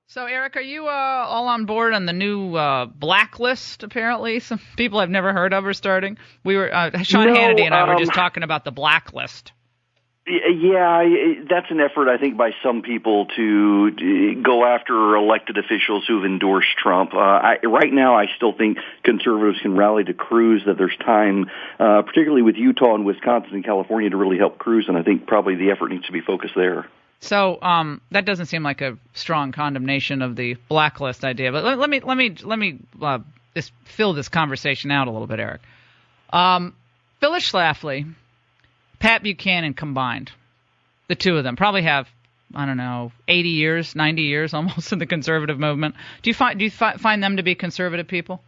So, Eric, are you all on board on the new blacklist? Apparently, some people I've never heard of are starting. We were Sean Hannity and I were just talking about the blacklist. Yeah, that's an effort, I think, by some people to go after elected officials who've endorsed Trump. Right now, I still think conservatives can rally to Cruz, that there's time, particularly with Utah and Wisconsin and California, to really help Cruz, and I think probably the effort needs to be focused there. So that doesn't seem like a strong condemnation of the blacklist idea, but let me just fill this conversation out a little bit, Eric. Phyllis Schlafly, Pat Buchanan combined, the two of them probably have, I don't know, 80 years, 90 years almost in the conservative movement. Do you find them to be conservative people?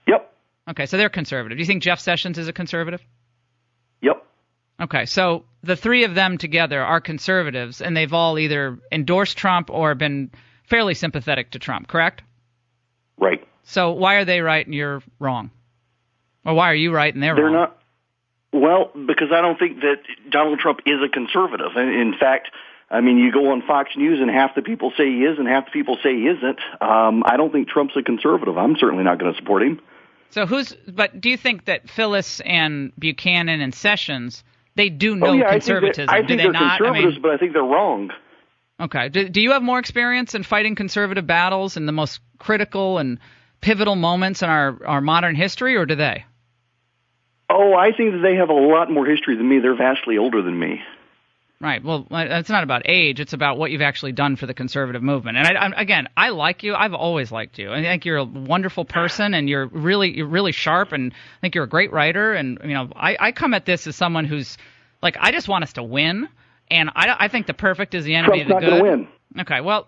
Yep. Okay, so they're conservative. Do you think Jeff Sessions is a conservative? Yep. Okay, so the three of them together are conservatives, and they've all either endorsed Trump or been fairly sympathetic to Trump, correct? Right. So why are they right and you're wrong? Or why are you right and they're wrong? Not. Well, because I don't think that Donald Trump is a conservative. In fact, I mean, you go on Fox News and half the people say he is and half the people say he isn't. I don't think Trump's a conservative. I'm certainly not going to support him. So but do you think that Phyllis and Buchanan and Sessions, they do know conservatism? I think they're conservatives, but I think they're wrong. Okay. Do you have more experience in fighting conservative battles in the most critical and pivotal moments in our modern history, or do they? Oh, I think that they have a lot more history than me. They're vastly older than me. Right. Well, it's not about age. It's about what you've actually done for the conservative movement. And I like you. I've always liked you. I think you're a wonderful person, and you're really sharp, and I think you're a great writer. And, I come at this as someone who's like, I just want us to win, and I think the perfect is the enemy Trump's of the good. Trump's not going to win. Okay. Well,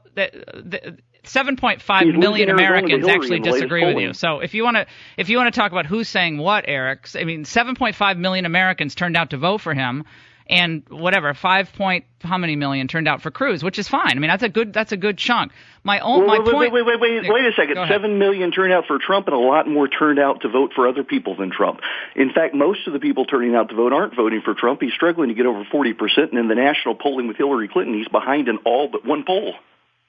7.5 million Americans actually disagree with you. So if you want to talk about who's saying what, Eric, I mean, 7.5 million Americans turned out to vote for him, and whatever, 5 point how many million turned out for Cruz, which is fine. I mean, that's a good chunk. My point. Wait a second. 7 million turned out for Trump, and a lot more turned out to vote for other people than Trump. In fact, most of the people turning out to vote aren't voting for Trump. He's struggling to get over 40%, and in the national polling with Hillary Clinton, he's behind in all but one poll.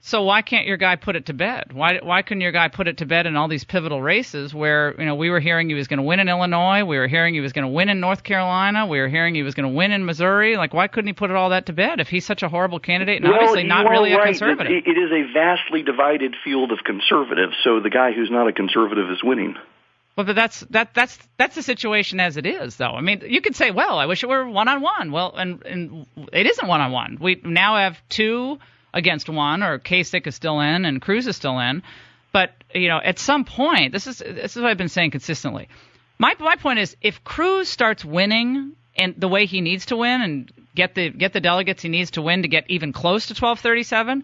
So why can't your guy put it to bed? Why couldn't your guy put it to bed in all these pivotal races where, we were hearing he was going to win in Illinois, we were hearing he was going to win in North Carolina, we were hearing he was going to win in Missouri? Like, why couldn't he put all that to bed if he's such a horrible candidate and obviously not really a conservative? It is a vastly divided field of conservatives, so the guy who's not a conservative is winning. Well, but that's the situation as it is, though. I mean, you could say, well, I wish it were one-on-one. Well, and it isn't one-on-one. We now have two against one, or Kasich is still in and Cruz is still in. But, at some point, this is what I've been saying consistently. My point is, if Cruz starts winning and the way he needs to win and get the delegates he needs to win to get even close to 1237,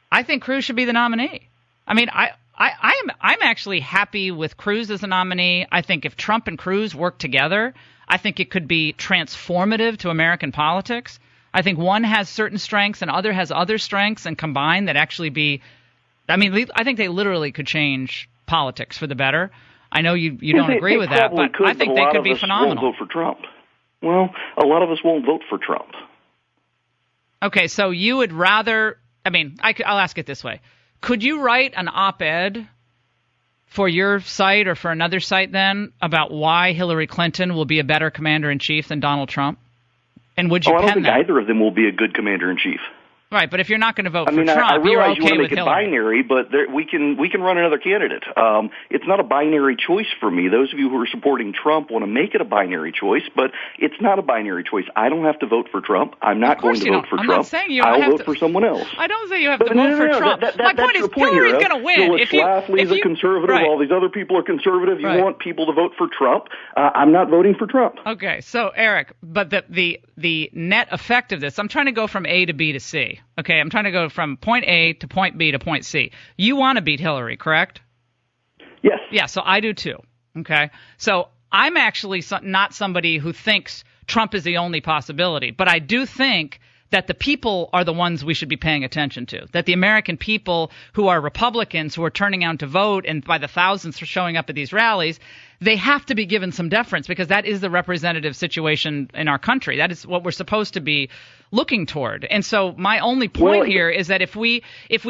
I think Cruz should be the nominee. I mean, I'm actually happy with Cruz as a nominee. I think if Trump and Cruz work together, I think it could be transformative to American politics. I think one has certain strengths and other has other strengths, and combined that actually I think they literally could change politics for the better. I know you don't agree with that, but I think they could be phenomenal. Won't vote for Trump. Well, a lot of us won't vote for Trump. Okay, so you would rather, I'll ask it this way. Could you write an op-ed for your site or for another site then about why Hillary Clinton will be a better commander-in-chief than Donald Trump? And would you I don't think that? Either of them will be a good commander-in-chief. Right, but if you're not going to vote for Trump, I you're realize okay you with want to make it Hillary. binary, but we can run another candidate. It's not a binary choice for me. Those of you who are supporting Trump want to make it a binary choice, but it's not a binary choice. I don't have to vote for Trump. I'm not going to vote for Trump. Not saying you I'll have vote for someone else. I don't say you have to vote for Trump. My point is, Hillary's going to win. Phyllis Schlafly's a conservative. Right. All these other people are conservative. You want people to vote for Trump. I'm not voting for Trump. Okay, so Eric, but the net effect of this, I'm trying to go from A to B to C. Okay, I'm trying to go from point A to point B to point C. You want to beat Hillary, correct? Yes. Yeah, so I do too. Okay, so I'm actually not somebody who thinks Trump is the only possibility, but I do think that the people are the ones we should be paying attention to, that the American people who are Republicans, who are turning out to vote and by the thousands are showing up at these rallies, they have to be given some deference because that is the representative situation in our country. That is what we're supposed to be looking toward. And so my only point here is that if we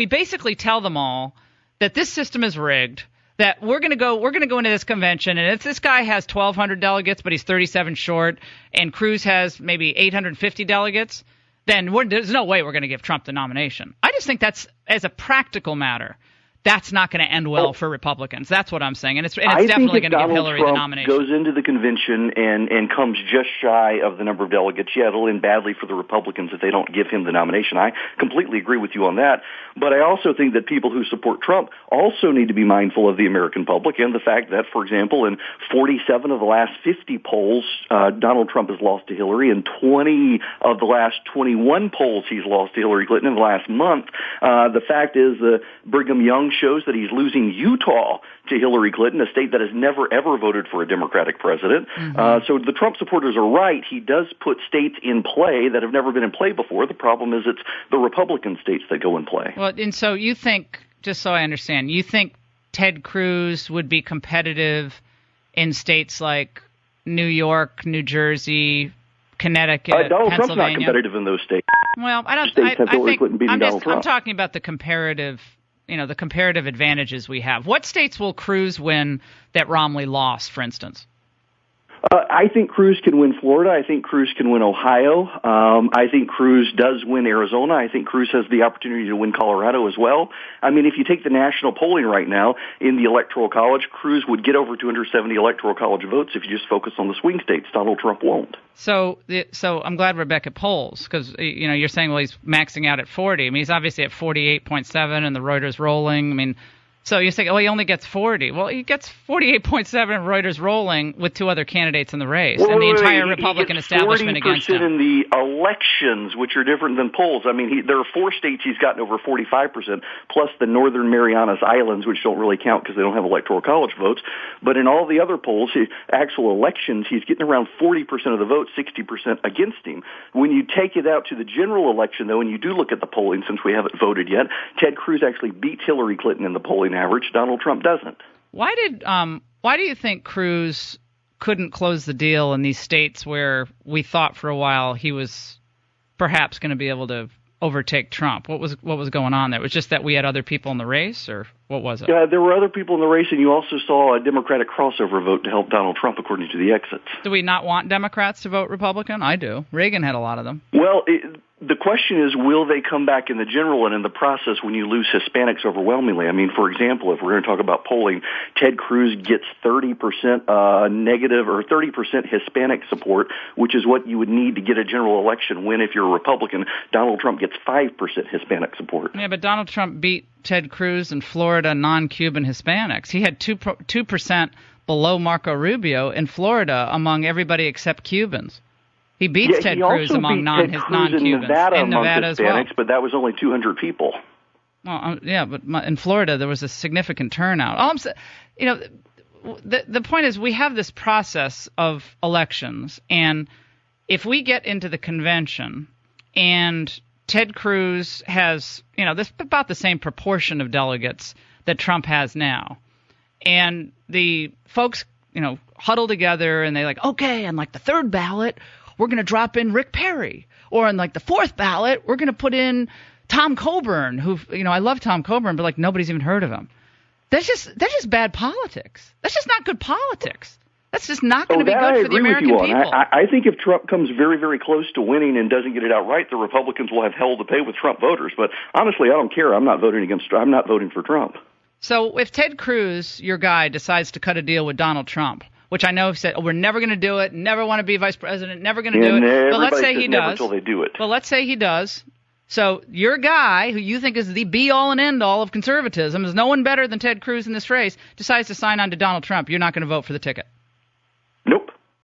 basically tell them all that this system is rigged, that we're going to go into this convention, and if this guy has 1,200 delegates, but he's 37 short, and Cruz has maybe 850 delegates, then there's no way we're going to give Trump the nomination. I just think that's, as a practical matter, that's not going to end well for Republicans. That's what I'm saying, and it's definitely going to give Hillary the nomination. Goes into the convention and comes just shy of the number of delegates. Yeah, it'll end badly for the Republicans if they don't give him the nomination. I completely agree with you on that. But I also think that people who support Trump also need to be mindful of the American public and the fact that, for example, in 47 of the last 50 polls, Donald Trump has lost to Hillary. In 20 of the last 21 polls, he's lost to Hillary Clinton in the last month. The fact is Brigham Young shows that he's losing Utah to Hillary Clinton, a state that has never, ever voted for a Democratic president. So the Trump supporters are right. He does put states in play that have never been in play before. The problem is it's the Republican states that go in play. Well, and so you think, just so I understand, you think Ted Cruz would be competitive in states like New York, New Jersey, Connecticut, Donald Pennsylvania? Trump's not competitive in those states. Well, I don't. States have Hillary Clinton beating Donald Trump. I'm talking about the comparative. The comparative advantages we have. What states will Cruz win that Romney lost, for instance? I think Cruz can win Florida. I think Cruz can win Ohio. I think Cruz does win Arizona. I think Cruz has the opportunity to win Colorado as well. I mean, if you take the national polling right now in the Electoral College, Cruz would get over 270 Electoral College votes if you just focus on the swing states. Donald Trump won't. So I'm glad we're back at polls because, you're saying, well, he's maxing out at 40. I mean, he's obviously at 48.7 and the Reuters rolling. I mean, so you say, oh, he only gets 40. Well, he gets 48.7 Reuters rolling with two other candidates in the race and the entire Republican establishment against him. 40% in the elections, which are different than polls. I mean, there are 4 states he's gotten over 45%, plus the Northern Marianas Islands, which don't really count because they don't have Electoral College votes. But in all the other polls, actual elections, he's getting around 40% of the vote, 60% against him. When you take it out to the general election, though, and you do look at the polling, since we haven't voted yet, Ted Cruz actually beats Hillary Clinton in the polling average. Donald Trump doesn't. Why do you think Cruz couldn't close the deal in these states where we thought for a while he was perhaps going to be able to overtake Trump? What was going on there? It was just that we had other people in the race, or what was it? Yeah, there were other people in the race, and you also saw a Democratic crossover vote to help Donald Trump, according to the exits. Do we not want Democrats to vote Republican? I do. Reagan had a lot of them. Well, the question is, will they come back in the general and in the process when you lose Hispanics overwhelmingly? I mean, for example, if we're going to talk about polling, Ted Cruz gets 30% negative or 30% Hispanic support, which is what you would need to get a general election win if you're a Republican. Donald Trump gets 5% Hispanic support. Yeah, but Donald Trump beat Ted Cruz in Florida non-Cuban Hispanics. He had 2% below Marco Rubio in Florida among everybody except Cubans. He beats Ted Cruz among non-Cubans in Nevada as well. But that was only 200 people. Well, yeah, but in Florida there was a significant turnout. The point is we have this process of elections, and if we get into the convention and Ted Cruz has, this about the same proportion of delegates that Trump has now, and the folks, huddle together and they like, okay, on like the third ballot, we're going to drop in Rick Perry. Or on like the fourth ballot, we're going to put in Tom Coburn, who, I love Tom Coburn, but like nobody's even heard of him. That's just bad politics. That's just not good politics. That's just not going to be good for the American people. I think if Trump comes very, very close to winning and doesn't get it outright, the Republicans will have hell to pay with Trump voters. But honestly, I don't care. I'm not voting for Trump. So if Ted Cruz, your guy, decides to cut a deal with Donald Trump, which I know said, we're never going to do it, never want to be vice president, never going to do it. But let's say he does. Until they do it. Well, let's say he does. So your guy, who you think is the be-all and end-all of conservatism, is no one better than Ted Cruz in this race, decides to sign on to Donald Trump. You're not going to vote for the ticket. Nope.